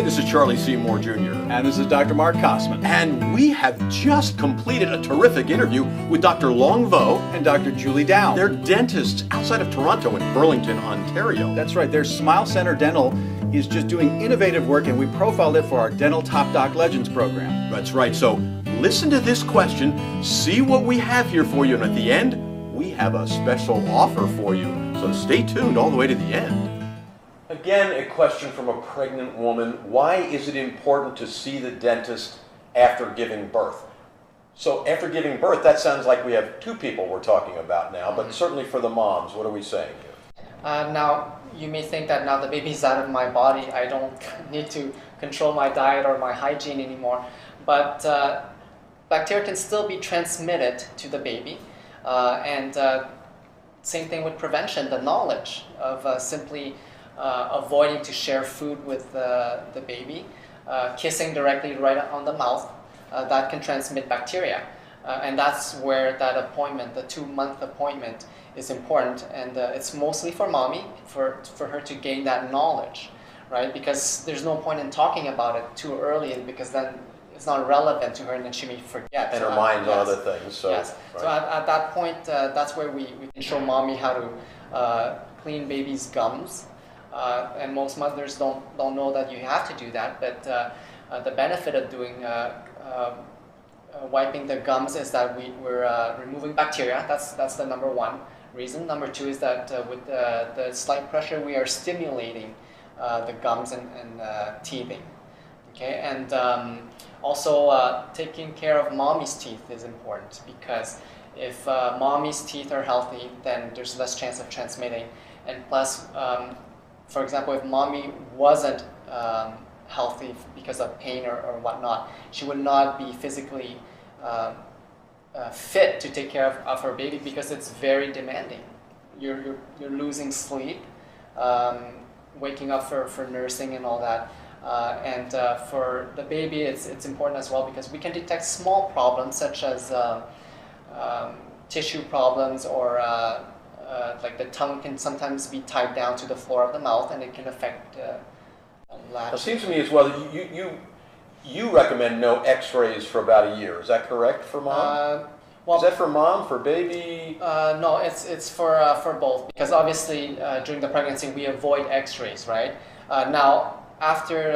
this is Charlie Seymour Jr. And this is Dr. Mark Kosman. And we have just completed a terrific interview with Dr. Longvo And Dr. Julie Dow. They're dentists outside of Toronto in Burlington, Ontario. That's right, their Smile Center Dental is just doing innovative work, and we profiled it for our Dental Top Doc Legends program. That's right. So listen to this question, see what we have here for you, and at the end, we have a special offer for you. So stay tuned all the way to the end. Again, a question from a pregnant woman. Why is it important to see the dentist after giving birth? So after giving birth, that sounds like we have two people we're talking about now, but certainly for the moms, what are we saying here? Now, you may think that now the baby's out of my body, I don't need to control my diet or my hygiene anymore. But bacteria can still be transmitted to the baby. Same thing with prevention, the knowledge of simply avoiding to share food with the baby, kissing directly right on the mouth, that can transmit bacteria. And that's where that appointment, the 2-month appointment, is important. And it's mostly for mommy, for her to gain that knowledge, right? Because there's no point in talking about it too early, because then it's not relevant to her and then she may forget. And her mind's on other things. So, yes. Right. So at that point, that's where we can show mommy how to clean baby's gums. And most mothers don't know that you have to do that, but the benefit of doing wiping the gums is that we're removing bacteria. That's the number one reason. Number two is that with the slight pressure, we are stimulating the gums and teething. Okay, and also taking care of mommy's teeth is important, because if mommy's teeth are healthy, then there's less chance of transmitting. And plus, for example, if mommy wasn't healthy because of pain or whatnot, she would not be physically fit to take care of her baby, because it's very demanding. You're losing sleep, waking up for nursing and all that. And for the baby, it's important as well, because we can detect small problems such as tissue problems, or like the tongue can sometimes be tied down to the floor of the mouth, and it can affect latch. It seems to me as well that you recommend no x-rays for about a year. Is that correct for mom? Is that for mom, for baby? No, it's for both, because obviously during the pregnancy we avoid x-rays, right? Now, after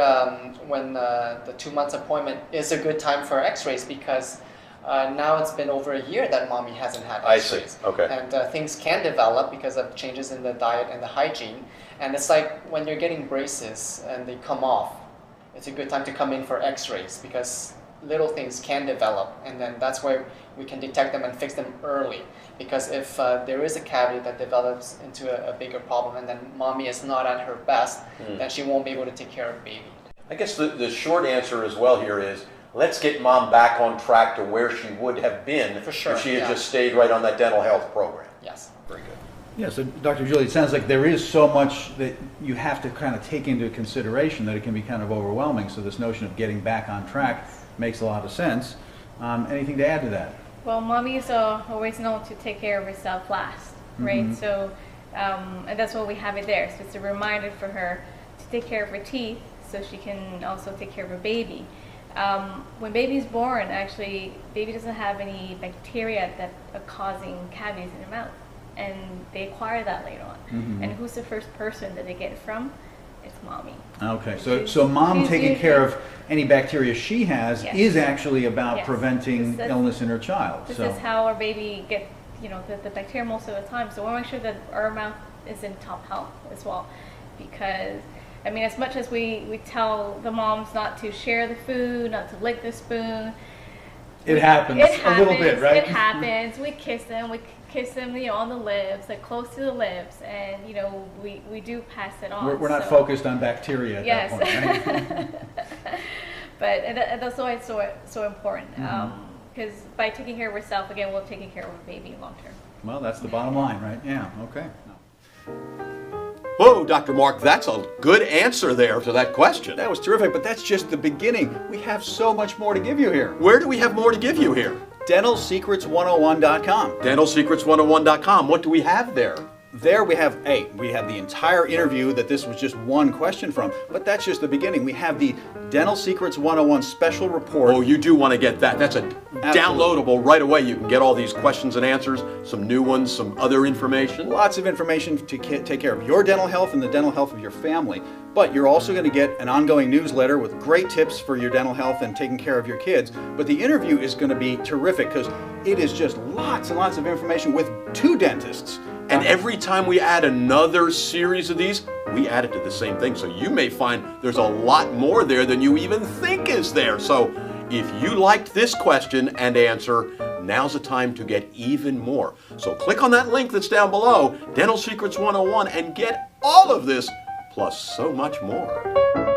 when the 2 months appointment is a good time for x-rays, because now it's been over a year that mommy hasn't had x-rays. I see. Okay. And things can develop because of changes in the diet and the hygiene. And it's like when you're getting braces and they come off, it's a good time to come in for x-rays, because little things can develop, and then that's where we can detect them and fix them early. Because if there is a cavity that develops into a bigger problem, and then mommy is not at her best, then she won't be able to take care of baby. I guess the short answer as well here is, let's get mom back on track to where she would have been For sure, if she had just stayed right on that dental health program. Yes. Very good. Yeah, so Dr. Julie, it sounds like there is so much that you have to kind of take into consideration that it can be kind of overwhelming. So this notion of getting back on track makes a lot of sense. Anything to add to that? Well, mommies are always known to take care of herself last, right? Mm-hmm. So, and that's why we have it there. So it's a reminder for her to take care of her teeth, so she can also take care of her baby. When baby's born, actually, baby doesn't have any bacteria that are causing cavities in her mouth, and they acquire that later on. Mm-hmm. And who's the first person that they get it from? It's mommy. Okay, so mom taking care of any bacteria she has Yes. is actually about Yes. preventing This is- illness in her child. This So is how our baby gets, the bacteria most of the time. So we want to make sure that our mouth is in top health as well. Because, I mean, as much as we tell the moms not to share the food, not to lick the spoon, it happens a little bit, right? It happens. We kiss them on the lips, like close to the lips, and we do pass it on. We're not so. focused on bacteria at Yes. that point, right? But that's why it's so important. Because by taking care of herself, again, we're taking care of our baby long term. Well, that's the bottom line, right? Yeah, okay. Whoa, Dr. Mark, that's a good answer there to that question. That was terrific, but that's just the beginning. We have so much more to give you here. Where do we have more to give you here? DentalSecrets101.com. DentalSecrets101.com. What do we have there? there we have the entire interview that this was just one question from, but that's just the beginning. We have the Dental Secrets 101 special report. Oh, you do want to get that. That's a downloadable right away. You can get all these questions and answers, some new ones, some other information. Lots of information to take care of your dental health and the dental health of your family. But you're also going to get an ongoing newsletter with great tips for your dental health and taking care of your kids. But the interview is going to be terrific because it is just lots and lots of information with two dentists. And every time we add another series of these, we add it to the same thing. So you may find there's a lot more there than you even think is there. So if you liked this question and answer, now's the time to get even more. So click on that link that's down below, Dental Secrets 101, and get all of this, plus so much more.